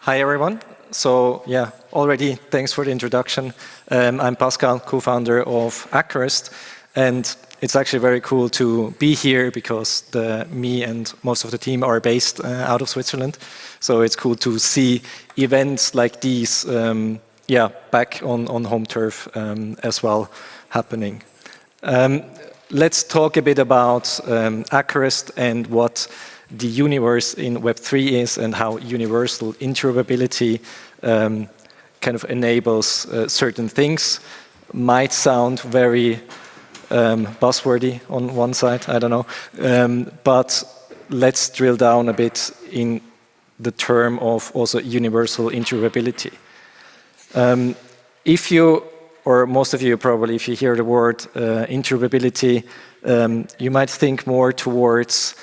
Hi everyone. So yeah, already thanks for the introduction. I'm Pascal, co-founder of Acurist, and it's actually very cool to be here because me and most of the team are based out of Switzerland. So it's cool to see events like these, back on home turf as well happening. Let's talk a bit about Acurist and what the universe in Web3 is and how universal interoperability kind of enables certain things. Might sound very buzzwordy on one side, I don't know. But let's drill down a bit in the term of also universal interoperability. If you, or most of you probably, if you hear the word interoperability, you might think more towards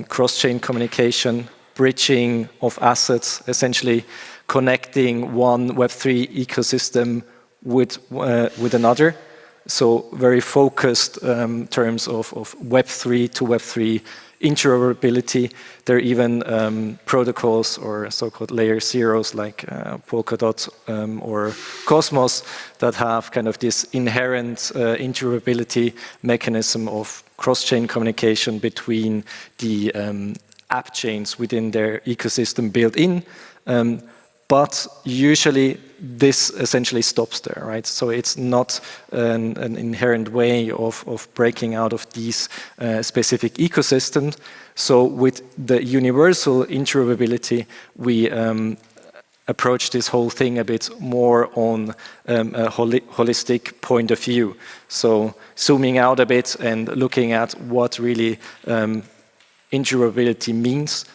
cross-chain communication, bridging of assets, essentially connecting one Web3 ecosystem with another. So very focused terms of Web3 to Web3 interoperability. There are even protocols or so-called layer zeros like Polkadot or Cosmos that have kind of this inherent interoperability mechanism of cross-chain communication between the app chains within their ecosystem built in. But usually this essentially stops there, right? So it's not an inherent way of breaking out of these specific ecosystems. So with the universal interoperability, we approach this whole thing a bit more on a holistic point of view. So zooming out a bit and looking at what really interoperability means.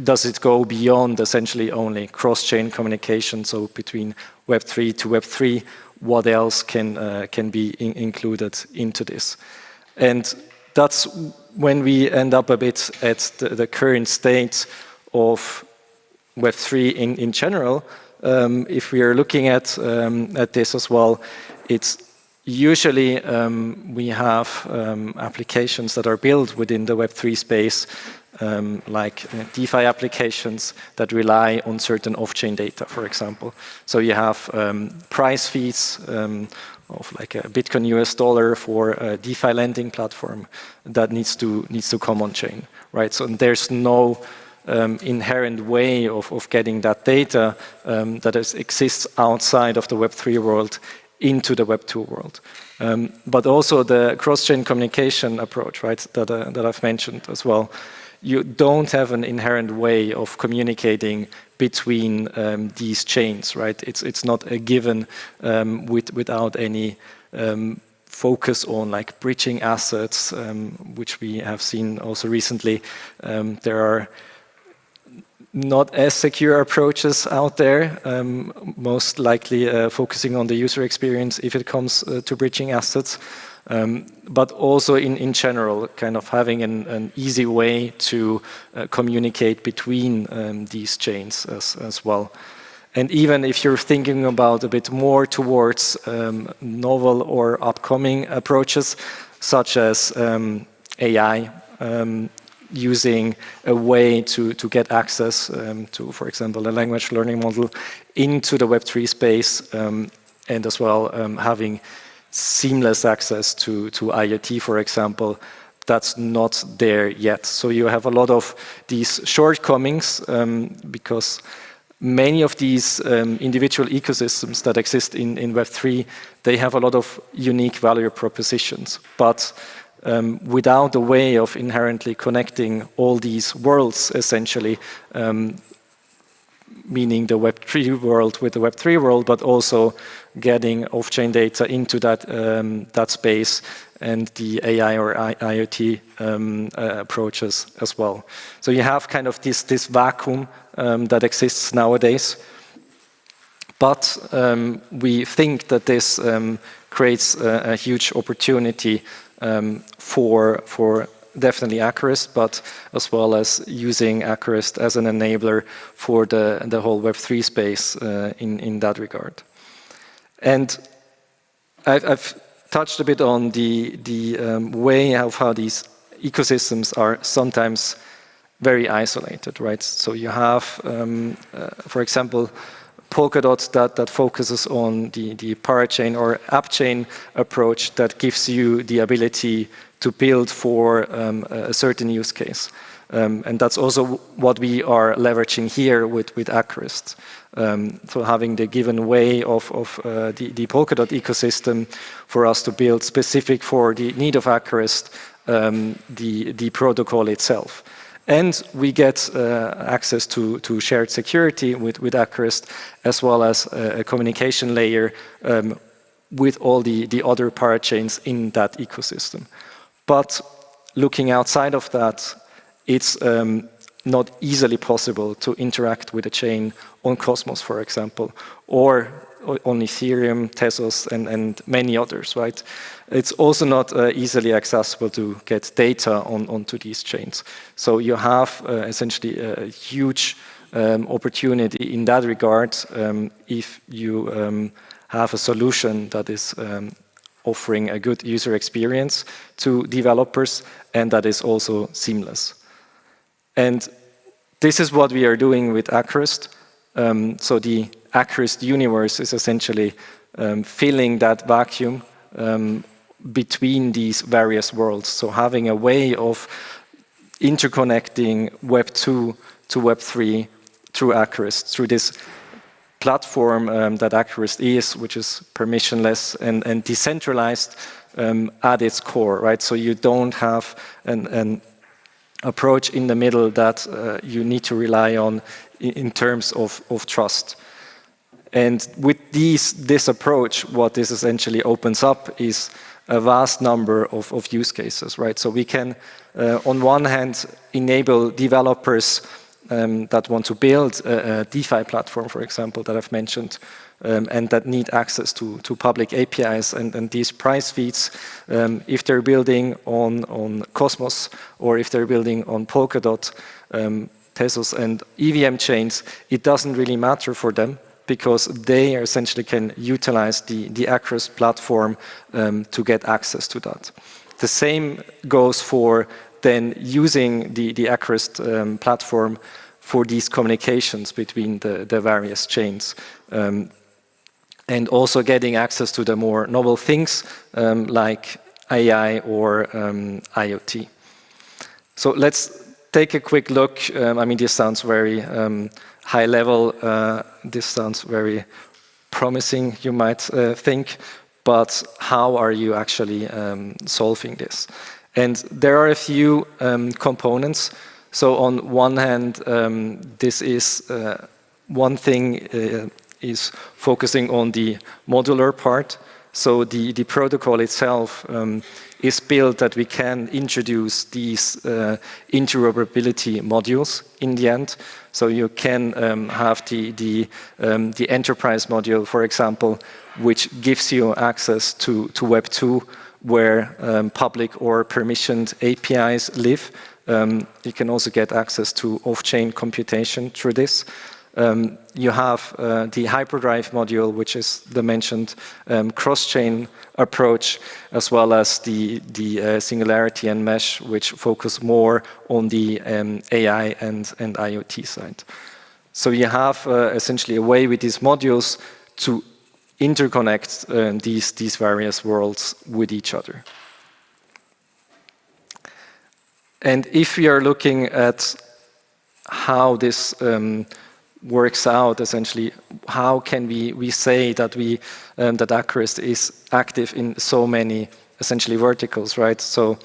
Does it go beyond essentially only cross-chain communication, so between Web3 to Web3, what else can be included into this? And that's when we end up a bit at the current state of Web3 in general. If we are looking at this as well, it's usually we have applications that are built within the Web3 space, like DeFi applications that rely on certain off-chain data, for example. So you have price feeds of like a Bitcoin US dollar for a DeFi lending platform that needs to come on chain, right? So there's no inherent way of getting that data that exists outside of the Web3 world into the Web2 world. But also the cross-chain communication approach, right, that I've mentioned as well. You don't have an inherent way of communicating between these chains, right? It's not a given without any focus on like bridging assets, which we have seen also recently. There are not as secure approaches out there, most likely focusing on the user experience if it comes to bridging assets. But also in general, kind of having an easy way to communicate between these chains as well. And even if you're thinking about a bit more towards novel or upcoming approaches, such as AI, using a way to get access to, for example, a language learning model into the Web3 space, and as well having seamless access to IoT, for example, that's not there yet. So you have a lot of these shortcomings because many of these individual ecosystems that exist in Web3, they have a lot of unique value propositions. But without a way of inherently connecting all these worlds, essentially, meaning the Web3 world with the Web3 world, but also getting off-chain data into that space and the AI or IoT approaches as well. So you have kind of this vacuum that exists nowadays. But we think that this creates a huge opportunity for definitely Acurist, but as well as using Acurist as an enabler for the whole Web3 space in that regard. And I've touched a bit on the way of how these ecosystems are sometimes very isolated, right? So you have, for example, Polkadot that focuses on the parachain or app chain approach that gives you the ability to build for a certain use case. And that's also what we are leveraging here with Acrist. So having the given way of the Polkadot ecosystem for us to build specific for the need of Acrist, the protocol itself. And we get access to shared security with Acrist, as well as a communication layer with all the other parachains in that ecosystem. But looking outside of that, it's not easily possible to interact with a chain on Cosmos, for example, or on Ethereum, Tezos, and many others, right? It's also not easily accessible to get data onto these chains. So you have essentially a huge opportunity in that regard if you have a solution that is offering a good user experience to developers and that is also seamless. And this is what we are doing with Acrist. So the Acrist universe is essentially filling that vacuum between these various worlds. So having a way of interconnecting Web 2 to Web 3 through Acrist, through this platform that Acrist is, which is permissionless and decentralized at its core, right? So you don't have an approach in the middle that you need to rely on in terms of trust. And with this approach, what this essentially opens up is a vast number of use cases, right? So we can, on one hand, enable developers that want to build a DeFi platform, for example, that I've mentioned, and that need access to public APIs and these price feeds. If they're building on Cosmos or if they're building on Polkadot, Tezos and EVM chains, it doesn't really matter for them because they essentially can utilize the Acrist platform to get access to that. The same goes for then using the Acrist platform for these communications between the various chains. And also getting access to the more novel things like AI or IoT. So let's take a quick look. I mean, this sounds very high level. This sounds very promising, you might think. But how are you actually solving this? And there are a few components. So on one hand, this is one thing is focusing on the modular part. So the protocol itself is built that we can introduce these interoperability modules in the end. So you can have the enterprise module, for example, which gives you access to Web 2, where public or permissioned APIs live. You can also get access to off-chain computation through this. You have the hyperdrive module, which is the mentioned cross-chain approach, as well as the singularity and mesh, which focus more on the AI and IoT side. So you have essentially a way with these modules to interconnect these various worlds with each other. And if we are looking at how this works out, essentially, how can we say that that Acrist is active in so many essentially verticals, right? So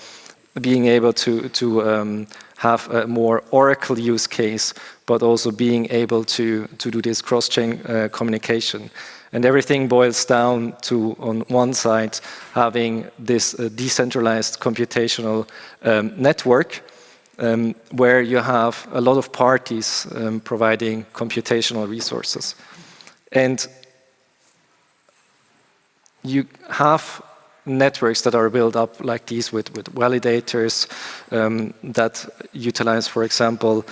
being able to have a more Oracle use case, but also being able to do this cross-chain communication. And everything boils down to, on one side, having this decentralized computational network, where you have a lot of parties providing computational resources. And you have networks that are built up like these with validators that utilize, for example,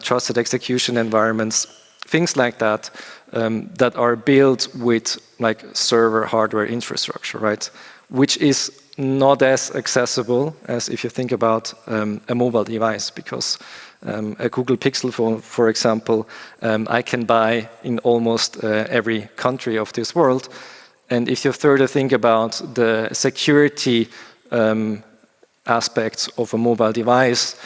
trusted execution environments, things like that, that are built with like server hardware infrastructure, right? Which is not as accessible as if you think about a mobile device, because a Google Pixel phone, for example, I can buy in almost every country of this world. And if you further think about the security aspects of a mobile device,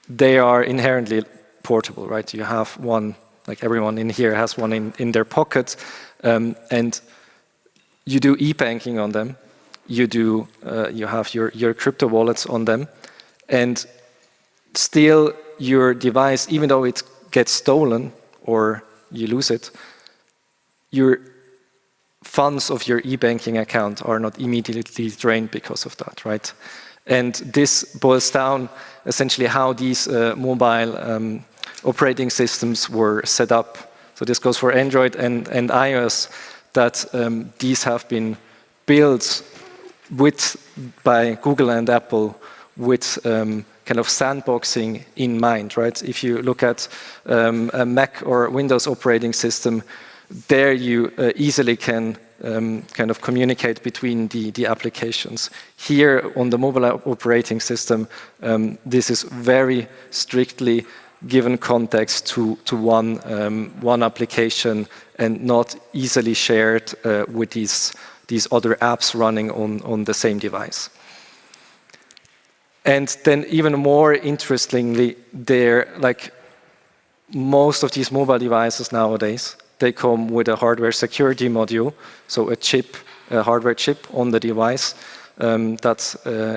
they are inherently portable, right? You have one, like everyone in here has one in their pocket, and you do e-banking on them. You have your crypto wallets on them, and still your device, even though it gets stolen or you lose it, your funds of your e-banking account are not immediately drained because of that, right? And this boils down essentially how these mobile operating systems were set up. So this goes for Android and iOS, that these have been built by Google and Apple with kind of sandboxing in mind, right? If you look at a Mac or Windows operating system, there you easily can kind of communicate between the applications. Here on the mobile operating system, this is very strictly given context to one application and not easily shared with these other apps running on the same device. And then even more interestingly, most of these mobile devices nowadays, they come with a hardware security module, so a hardware chip on the device that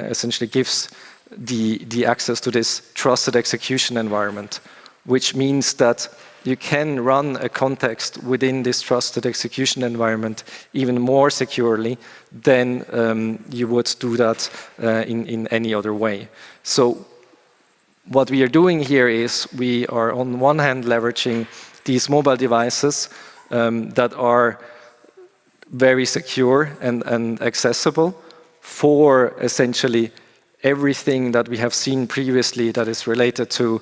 essentially gives the access to this trusted execution environment, which means that you can run a context within this trusted execution environment even more securely than you would do that in any other way. So what we are doing here is we are on one hand leveraging these mobile devices that are very secure and accessible for essentially everything that we have seen previously that is related to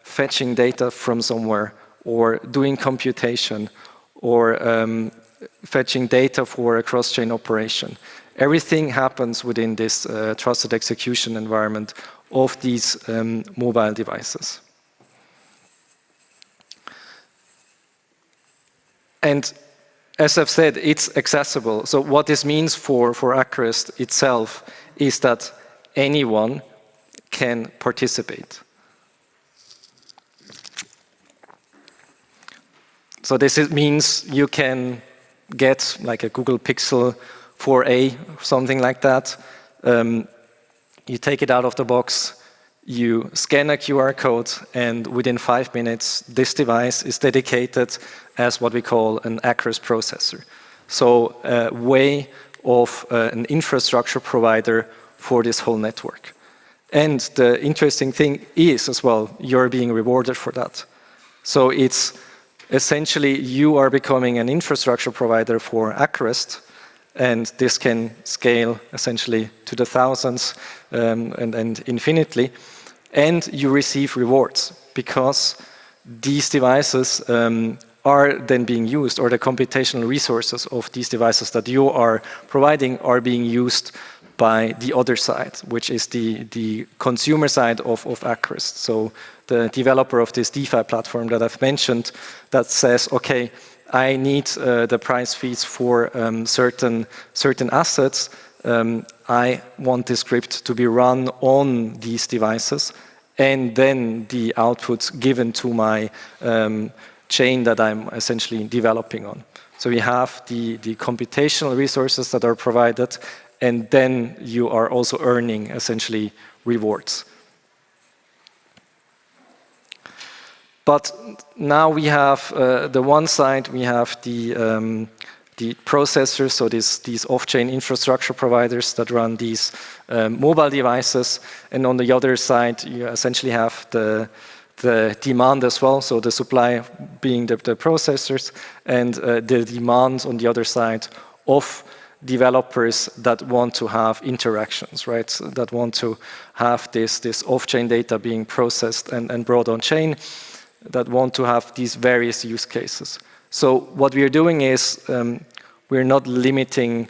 fetching data from somewhere or doing computation or fetching data for a cross-chain operation. Everything happens within this trusted execution environment of these mobile devices. And as I've said, it's accessible. So what this means for Acrest itself is that anyone can participate. So this means you can get like a Google Pixel 4a, something like that. You take it out of the box, you scan a QR code, and within 5 minutes, this device is dedicated as what we call an Acrest processor. So a way of an infrastructure provider for this whole network. And the interesting thing is as well, you're being rewarded for that. So it's essentially you are becoming an infrastructure provider for Acrest, and this can scale essentially to the thousands and infinitely. And you receive rewards because these devices are then being used, or the computational resources of these devices that you are providing are being used by the other side, which is the consumer side of Acrest. So the developer of this DeFi platform that I've mentioned that says, okay, I need the price feeds for certain assets. I want this script to be run on these devices, and then the outputs given to my chain that I'm essentially developing on. So we have the computational resources that are provided, and then you are also earning essentially rewards. But now we have the one side, we have the processors, so these off-chain infrastructure providers that run these mobile devices, and on the other side you essentially have the demand as well, so the supply being the processors, and the demand on the other side of developers that want to have interactions, right? So that want to have this off-chain data being processed and brought on-chain, that want to have these various use cases. So what we are doing is we're not limiting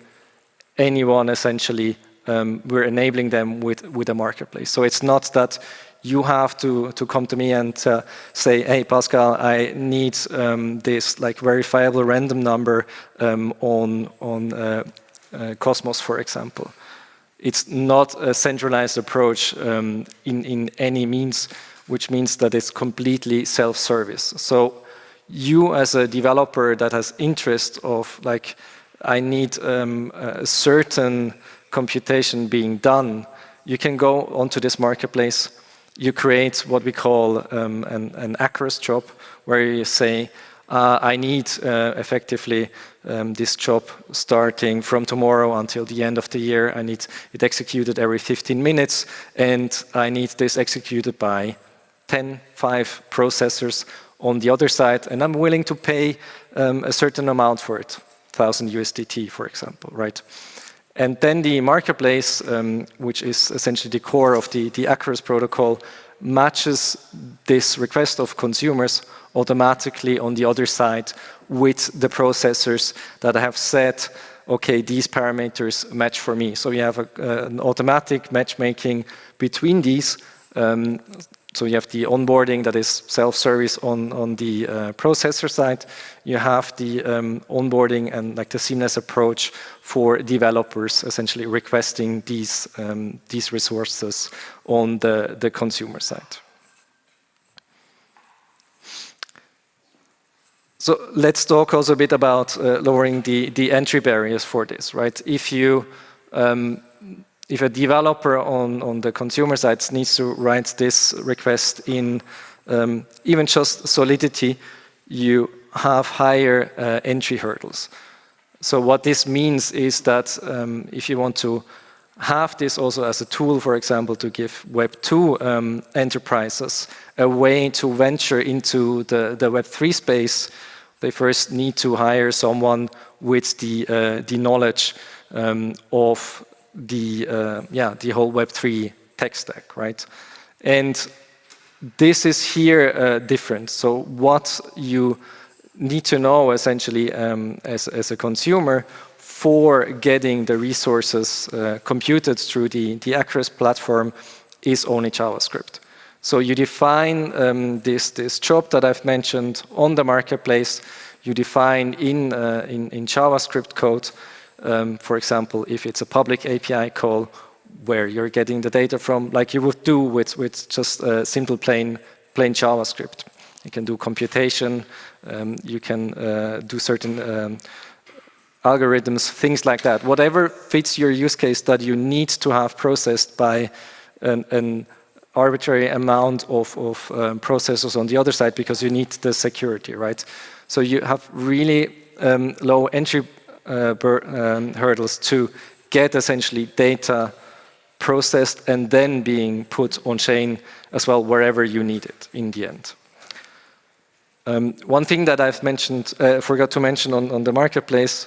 anyone essentially, we're enabling them with a marketplace. So it's not that you have to come to me and say, hey, Pascal, I need this like verifiable random number on Cosmos, for example. It's not a centralized approach in any means, which means that it's completely self-service. So you as a developer that has interest of like, I need a certain computation being done, you can go onto this marketplace, you create what we call an Acrous job, where you say, I need effectively this job starting from tomorrow until the end of the year. I need it executed every 15 minutes, and I need this executed by 5 processors on the other side, and I'm willing to pay a certain amount for it, 1,000 USDT, for example, right? And then the marketplace, which is essentially the core of the Acrous protocol, matches this request of consumers automatically on the other side with the processors that have said, okay, these parameters match for me. So you have an automatic matchmaking between these. So you have the onboarding that is self-service on the processor side. You have the onboarding and like the seamless approach for developers, essentially requesting these resources on the consumer side. So let's talk also a bit about lowering the entry barriers for this, right? If a developer on the consumer side needs to write this request in even just Solidity, you have higher entry hurdles. So what this means is that if you want to have this also as a tool, for example, to give Web2 enterprises a way to venture into the Web3 space, they first need to hire someone with the knowledge of the whole Web3 tech stack, right? And this is here different. So what you need to know essentially as a consumer for getting the resources computed through the Acrous platform is only JavaScript. So you define this job that I've mentioned on the marketplace. You define in JavaScript code, for example, if it's a public API call where you're getting the data from, like you would do with just simple plain JavaScript. You can do computation. You can do certain algorithms, things like that. Whatever fits your use case that you need to have processed by an arbitrary amount of processors on the other side because you need the security, right? So you have really low entry hurdles to get essentially data processed and then being put on chain as well wherever you need it in the end. One thing that I've mentioned, forgot to mention on the marketplace,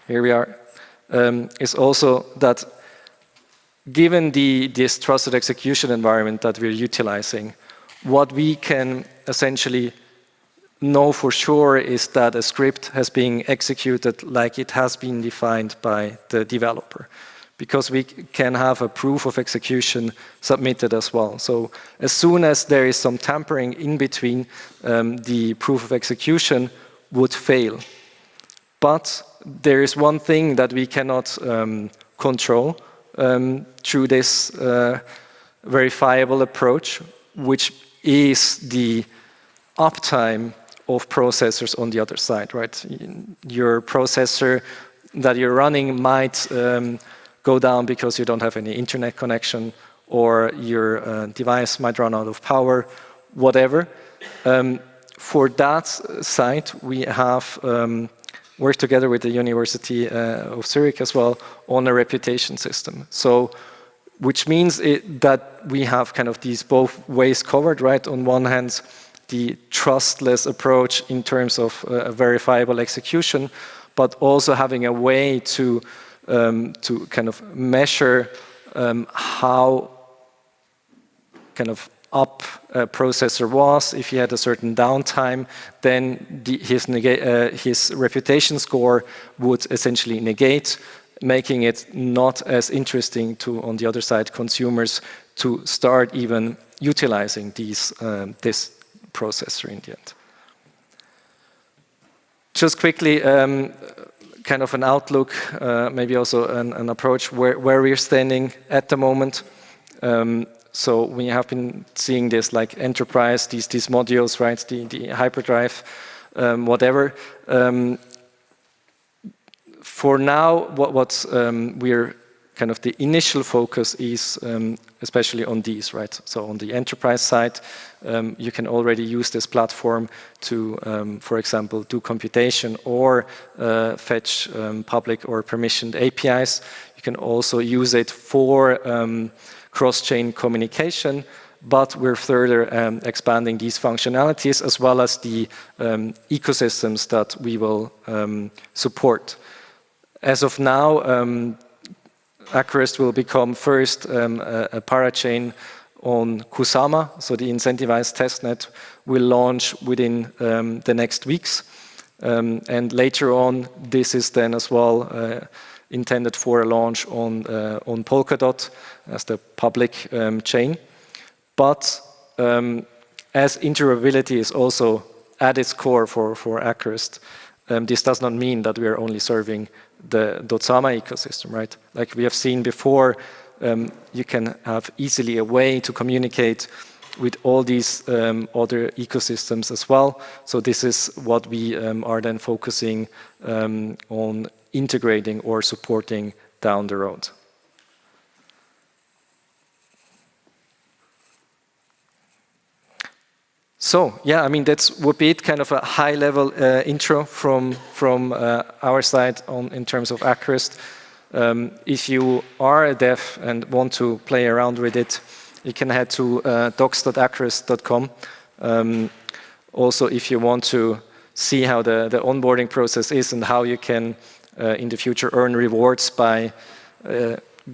here we are, is also that given this trusted execution environment that we're utilizing, what we can essentially know for sure is that a script has been executed like it has been defined by the developer, because we can have a proof of execution submitted as well. So as soon as there is some tampering in between, the proof of execution would fail. But there is one thing that we cannot control through this verifiable approach, which is the uptime of processors on the other side, right? Your processor that you're running might go down because you don't have any internet connection, or your device might run out of power, whatever. For that side, we have worked together with the University of Zurich as well on a reputation system. So, which means that we have kind of these both ways covered, right? On one hand, the trustless approach in terms of a verifiable execution, but also having a way to kind of measure how kind of up a processor was. If he had a certain downtime, then his reputation score would essentially negate making it not as interesting to, on the other side, consumers to start even utilizing this processor in the end. Just quickly, kind of an outlook, maybe also an approach where we're standing at the moment. So we have been seeing this like enterprise, these modules, right? The hyperdrive, whatever. For now, what we're kind of the initial focus is especially on these, right? So on the enterprise side, you can already use this platform to, for example, do computation or fetch public or permissioned APIs. You can also use it for cross-chain communication, but we're further expanding these functionalities as well as the ecosystems that we will support. As of now, Acrist will become first a parachain on Kusama, so the incentivized testnet will launch within the next weeks. And later on, this is then as well intended for a launch on Polkadot as the public chain. But as interoperability is also at its core for Acrist, this does not mean that we are only serving the Dotsama ecosystem, right? Like we have seen before, you can have easily a way to communicate with all these other ecosystems as well. So this is what we are then focusing on integrating or supporting down the road. So yeah, I mean that would be it, kind of a high-level intro from our side in terms of Acrist. If you are a dev and want to play around with it, you can head to docs.acrist.com. Also, if you want to see how the onboarding process is and how you can in the future earn rewards by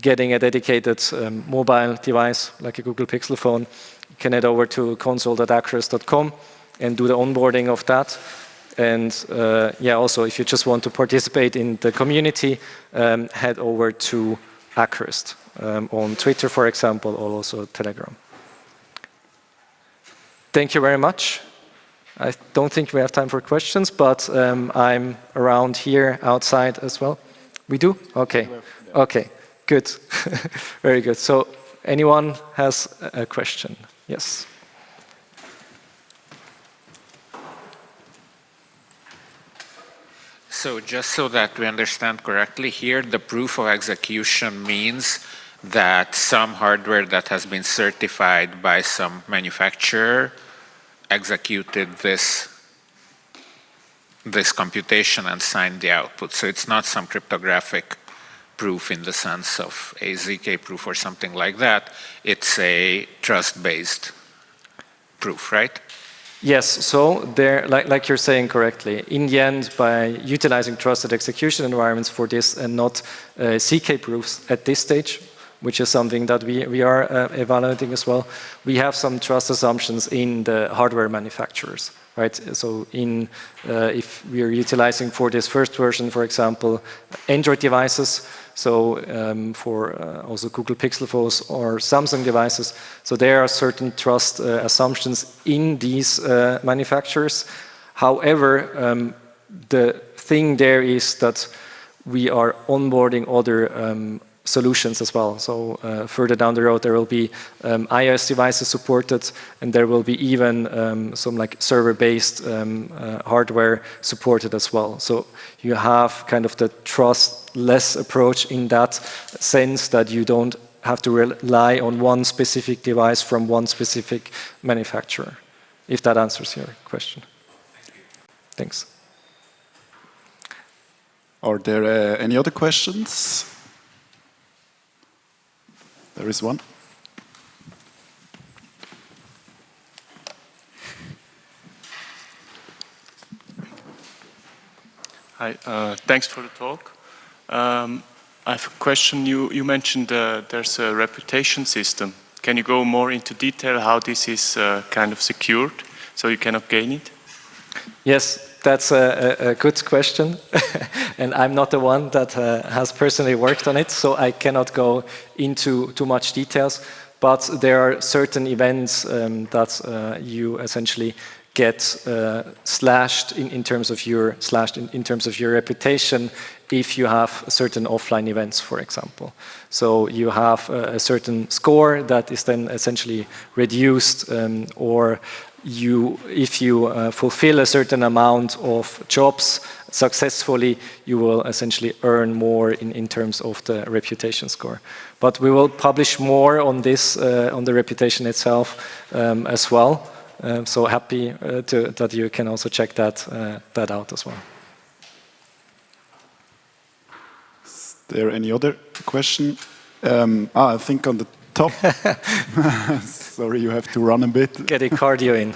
getting a dedicated mobile device like a Google Pixel phone, you can head over to console.acrist.com and do the onboarding of that. And yeah, also if you just want to participate in the community, head over to Acrist on Twitter, for example, or also Telegram. Thank you very much. I don't think we have time for questions, but I'm around here outside as well. We do? Okay. Okay, good. Very good. So anyone has a question? Yes. So just so that we understand correctly here, the proof of execution means that some hardware that has been certified by some manufacturer executed this computation and signed the output. So it's not some cryptographic proof in the sense of a ZK proof or something like that. It's a trust-based proof, right? Yes, so there, like you're saying correctly, in the end, by utilizing trusted execution environments for this and not ZK proofs at this stage, which is something that we are evaluating as well, we have some trust assumptions in the hardware manufacturers, right? So if we are utilizing for this first version, for example, Android devices, so for also Google Pixel phones or Samsung devices, so there are certain trust assumptions in these manufacturers. However, the thing there is that we are onboarding other solutions as well. So further down the road, there will be iOS devices supported, and there will be even some like server-based hardware supported as well. So you have kind of the trustless approach in that sense that you don't have to rely on one specific device from one specific manufacturer, if that answers your question. Thanks. Are there any other questions? There is one. Hi, thanks for the talk. I have a question. You mentioned there's a reputation system. Can you go more into detail how this is kind of secured so you cannot gain it? Yes, that's a good question. And I'm not the one that has personally worked on it, so I cannot go into too much details. But there are certain events that you essentially get slashed in terms of your reputation if you have certain offline events, for example. So you have a certain score that is then essentially reduced, or if you fulfill a certain amount of jobs successfully, you will essentially earn more in terms of the reputation score. But we will publish more on this, on the reputation itself as well. So happy that you can also check that out as well. Is there any other question? I think on the top. Sorry, you have to run a bit. Get a cardio in.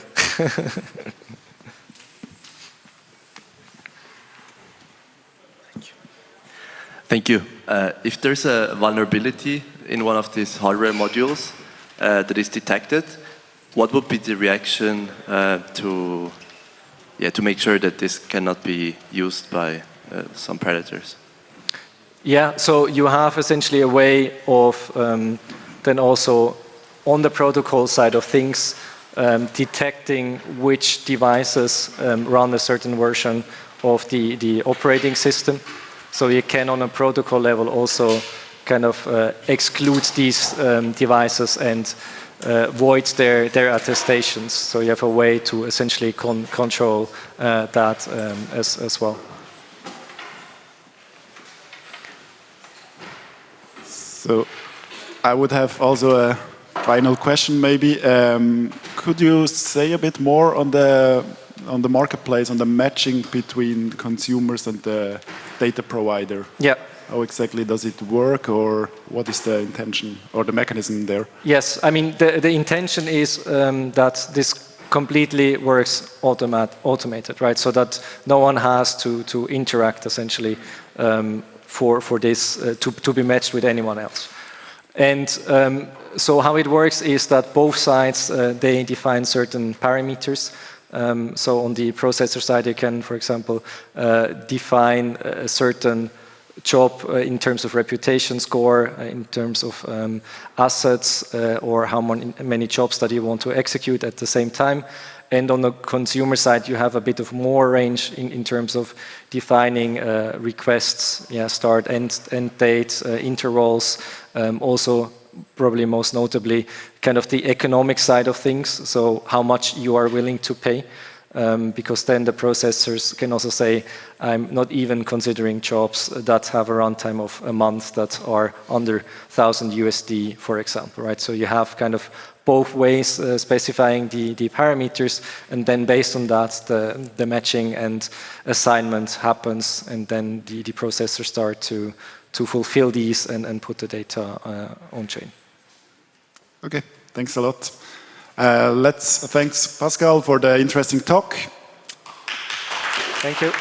Thank you. If there's a vulnerability in one of these hardware modules that is detected, what would be the reaction to make sure that this cannot be used by some predators? Yeah, so you have essentially a way of then also on the protocol side of things detecting which devices run a certain version of the operating system. So you can on a protocol level also kind of exclude these devices and void their attestations. So you have a way to essentially control that as well. So I would have also a final question maybe. Could you say a bit more on the marketplace, on the matching between consumers and the data provider? Yeah. How exactly does it work, or what is the intention or the mechanism there? Yes, I mean the intention is that this completely works automated, right? So that no one has to interact essentially for this to be matched with anyone else. And so how it works is that both sides they define certain parameters. So on the processor side, you can, for example, define a certain job in terms of reputation score, in terms of assets, or how many jobs that you want to execute at the same time. And on the consumer side, you have a bit of more range in terms of defining requests, start, end dates, intervals, also probably most notably kind of the economic side of things, so how much you are willing to pay. Because then the processors can also say, I'm not even considering jobs that have a runtime of a month that are under 1,000 USD, for example, right? So you have kind of both ways specifying the parameters, and then based on that, the matching and assignment happens, and then the processors start to fulfill these and put the data on chain. Okay, thanks a lot. Thanks Pascal for the interesting talk. Thank you.